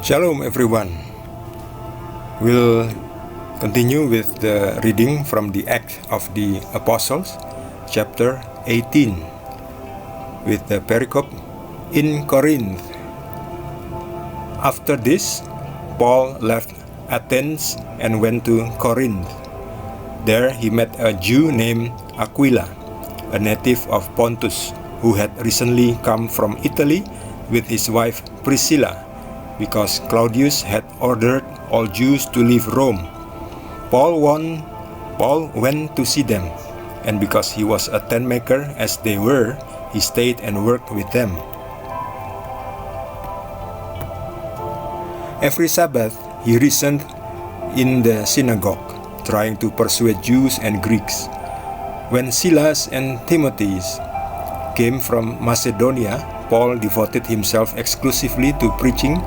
Shalom everyone. We'll continue with the reading from the Acts of the Apostles, chapter 18, with the Perikop in Corinth. After this, Paul left Athens and went to Corinth. There he met a Jew named Aquila, a native of Pontus, who had recently come from Italy with his wife Priscilla, because Claudius had ordered all Jews to leave Rome. Paul went to see them, and because he was a tent maker as they were, he stayed and worked with them. Every Sabbath he reasoned in the synagogue, trying to persuade Jews and Greeks. When Silas and Timothy came from Macedonia, Paul devoted himself exclusively to preaching,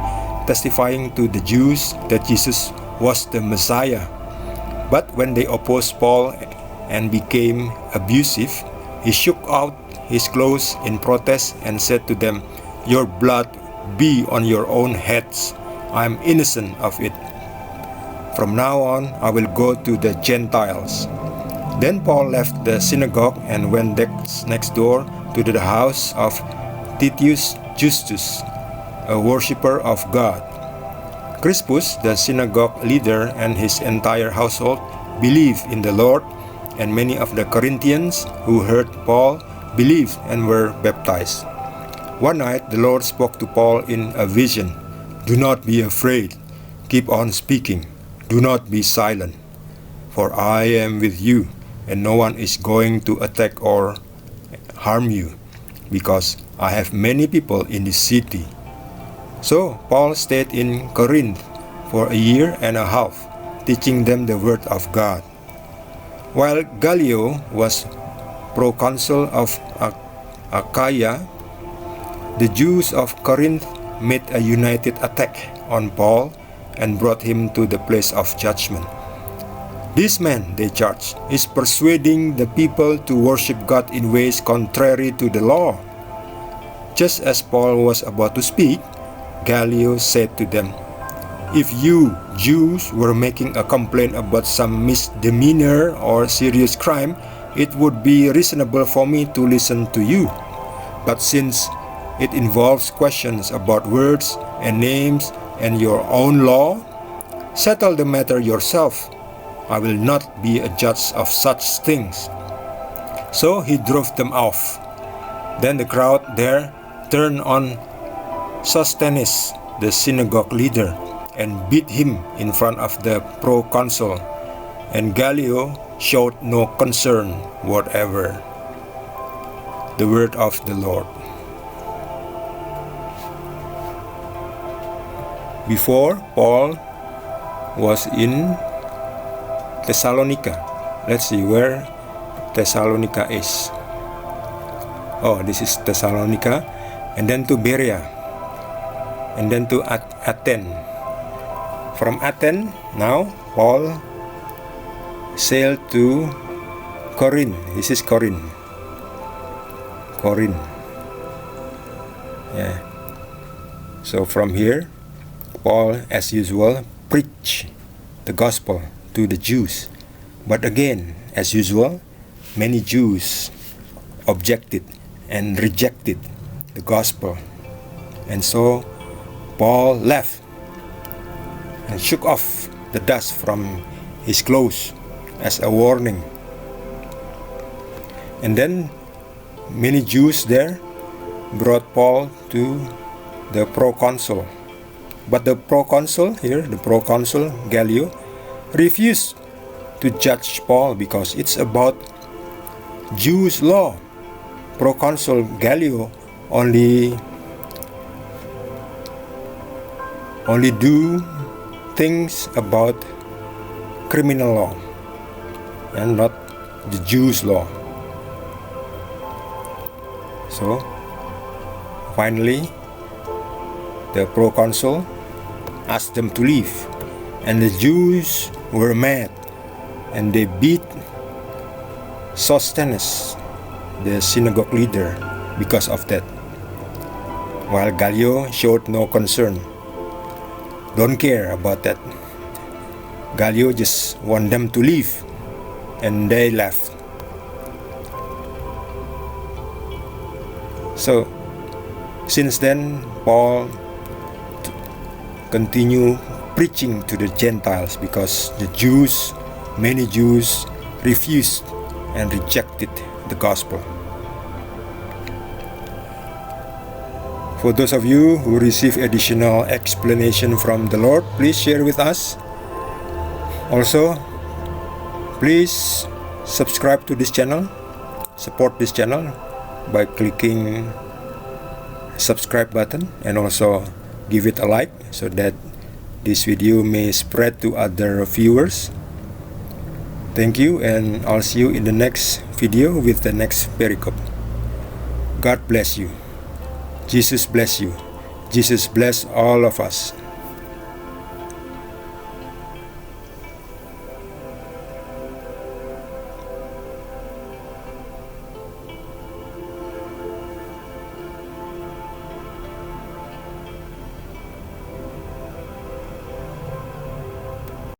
testifying to the Jews that Jesus was the Messiah. But when they opposed Paul and became abusive, he shook out his clothes in protest and said to them, "Your blood be on your own heads. I am innocent of it. From now on, I will go to the Gentiles." Then Paul left the synagogue and went next door to the house of Titius Justus, a worshipper of God. Crispus, the synagogue leader, and his entire household believed in the Lord, and many of the Corinthians who heard Paul believed and were baptized. One night the Lord spoke to Paul in a vision. "Do not be afraid. Keep on speaking. Do not be silent. For I am with you, and no one is going to attack or harm you, because I have many people in this city." So Paul stayed in Corinth for a year and a half, teaching them the word of God. While Gallio was proconsul of Achaia, the Jews of Corinth made a united attack on Paul and brought him to the place of judgment. "This man," they charged, "is persuading the people to worship God in ways contrary to the law." Just as Paul was about to speak, Gallio said to them, "If you Jews were making a complaint about some misdemeanor or serious crime, it would be reasonable for me to listen to you. But since it involves questions about words and names and your own law, settle the matter yourself. I will not be a judge of such things." So he drove them off. Then the crowd there turned on Sosthenes, the synagogue leader, and beat him in front of the proconsul, and Gallio showed no concern whatever. The word of the Lord. Before Paul was in Thessalonica. Let's see where Thessalonica is. Oh, this is Thessalonica, and then to Berea, and then to Athens. From Athens, now Paul sailed to Corinth. This is Corinth. Yeah. So from here, Paul, as usual, preached the gospel to the Jews. But again, as usual, many Jews objected and rejected the gospel. And so Paul left and shook off the dust from his clothes as a warning. And then many Jews there brought Paul to the proconsul. But the proconsul Gallio, refused to judge Paul because it's about Jews' law. Proconsul Gallio only do things about criminal law and not the Jews' law. So finally the proconsul asked them to leave, and the Jews were mad, and they beat Sosthenes, the synagogue leader, because of that, while Gallio showed no concern. don't care about that. Gallio just want them to leave, and they left. So since then, Paul continue preaching to the Gentiles because the Jews, many Jews, refused and rejected the gospel. For those of you who receive additional explanation from the Lord, please share with us. Also, please subscribe to this channel, support this channel by clicking subscribe button, and also give it a like so that this video may spread to other viewers. Thank you, and I'll see you in the next video with the next pericop. God bless you. Jesus bless you. Jesus bless all of us.